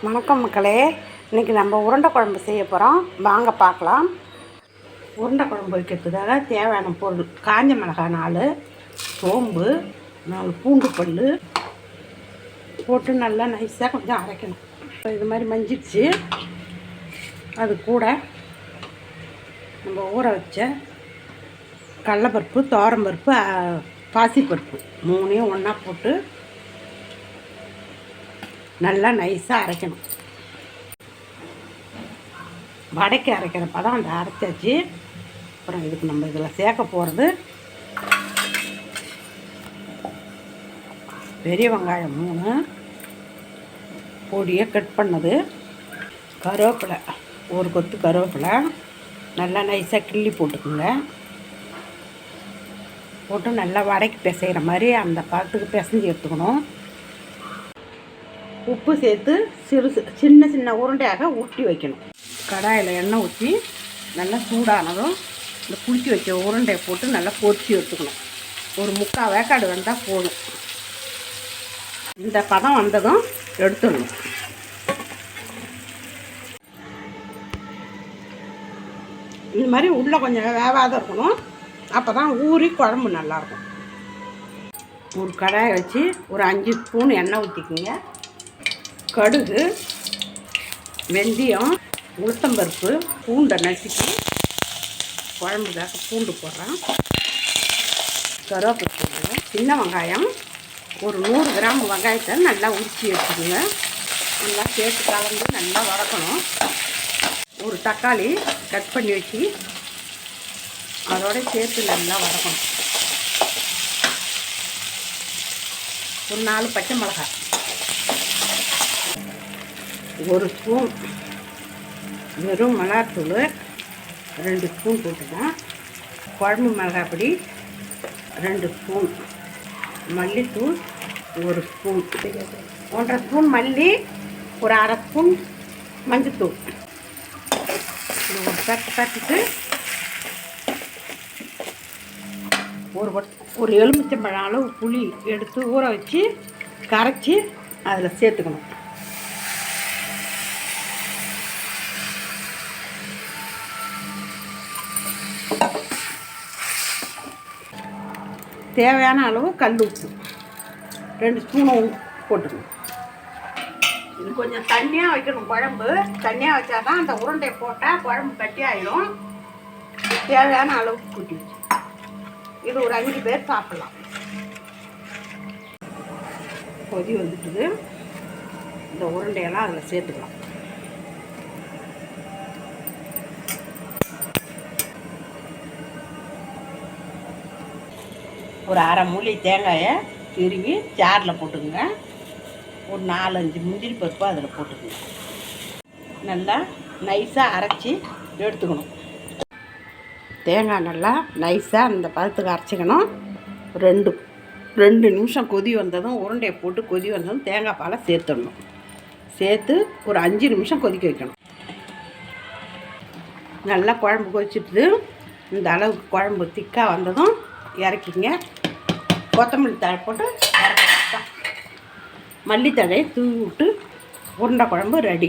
வணக்கம் மக்களே. இன்றைக்கி நம்ம உருண்டை குழம்பு செய்ய போகிறோம். வாங்க பார்க்கலாம். உருண்டை குழம்பு வைக்கிறதுக்காக தேவையான பொருள்: காஞ்ச மிளகாய் 4, சோம்பு 4, பூண்டு பல் போட்டு நல்லா நைஸாக கொஞ்சம் அரைக்கணும். இப்போ இது மாதிரி மஞ்சிடுச்சு. அது கூட நம்ம ஊற வச்ச கடலைப்பருப்பு, துவரம்பருப்பு, பாசிப்பருப்பு 3ஐயும் ஒன்றா போட்டு நல்லா நைஸாக அரைக்கணும். வடைக்கு அரைக்கிற பதம் அந்த அரைச்சாச்சு. அப்புறம் இதுக்கு நம்ம இதில் சேர்க்க போகிறது பெரிய வெங்காயம் 3, பொடியை கட் பண்ணது, கருவேப்பிலை 1 கொத்து கருவேப்பிலை நல்லா நைஸாக கிள்ளி போட்டுக்குங்க. போட்டு நல்லா வடைக்கு பிசைகிற மாதிரி அந்த பதத்துக்கு பிசைஞ்சு எடுத்துக்கணும். உப்பு சேர்த்து சின்ன சின்ன உருண்டையாக ஊட்டி வைக்கணும். கடாயில் எண்ணெய் ஊற்றி நல்லா சூடானதும் இந்த புளிச்சி வச்ச உருண்டையை போட்டு நல்லா பொரிச்சு எடுத்துக்கணும். ஒரு 3/4 வேக்காடு வந்தால் போதும். இந்த பதம் வந்ததும் எடுத்துடணும். இந்த மாதிரி உள்ளே கொஞ்சம் வேவாத இருக்கணும். அப்போ தான் ஊறி குழம்பு நல்லாயிருக்கும். ஒரு கடாயை வச்சு ஒரு 5 ஸ்பூன் எண்ணெய் ஊற்றிக்குங்க. கடுகு, வெந்தயம், உளுத்தம்பருப்பு, பூண்டை நசுக்கி குழம்புக்காக பூண்டு போடுறேன். கருவேப்பிலை, சின்ன வெங்காயம் ஒரு 100 கிராம் வெங்காயத்தை நல்லா உரிச்சி எடுத்துக்கோங்க. நல்லா சேர்த்து கலந்து நல்லா வதக்கணும். ஒரு தக்காளி கட் பண்ணி வச்சு அதோட சேர்த்து நல்லா வதக்கணும். ஒரு 4 பச்சை மிளகாய், 1 ஸ்பூன் வெறும் மிளகாத்தூள் 2 ஸ்பூன் போட்டுக்கலாம். குழம்பு மிளகாய் பொடி 2 ஸ்பூன், மல்லித்தூள் 1 ஸ்பூன், 1.5 ஸ்பூன் மல்லி, ஒரு 1/2 ஸ்பூன் மஞ்சத்தூள். இது ஒரு தட்டுட்டு ஒரு எலுமிச்சம்பழம் அளவு புளி எடுத்து ஊற வச்சு கரைச்சி அதில் சேர்த்துக்கணும். தேவையான அளவு கல் உப்பு 2 ஸ்பூன் போட்டுக்கணும். இது கொஞ்சம் தண்ணியாக வைக்கணும். குழம்பு தண்ணியாக வச்சா தான் அந்த உருண்டையை போட்டால் குழம்பு கட்டி ஆகிடும். தேவையான அளவுக்கு கூட்டி வச்சு இது ஒரு 5 பேர் சாப்பிட்லாம். கொதி வந்துட்டுது. இந்த உருண்டையெல்லாம் அதில் சேர்த்துக்கலாம். ஒரு 1/2 மூலி தேங்காயை திருவி ஜாரில் போட்டுக்குங்க. ஒரு 4-5 முந்திரி பருப்பு அதில் போட்டுக்குங்க. நல்லா நைஸாக அரைச்சி எடுத்துக்கணும். தேங்காய் நல்லா நைஸாக அந்த பதத்துக்கு அரைச்சிக்கணும். 2 நிமிஷம் கொதி வந்ததும் உருண்டையை போட்டு கொதி வந்ததும் தேங்காய் பாலை சேர்த்துடணும். சேர்த்து ஒரு 5 நிமிஷம் கொதிக்க வைக்கணும். நல்லா குழம்பு கொதிச்சுட்டு இந்த அளவுக்கு குழம்பு திக்காக வந்ததும் இறக்கிங்க. கொத்தமல்லி தழை போட்டு இறக்க, மல்லித்தழையை தூவி விட்டு உருண்டை குழம்பு ரெடி.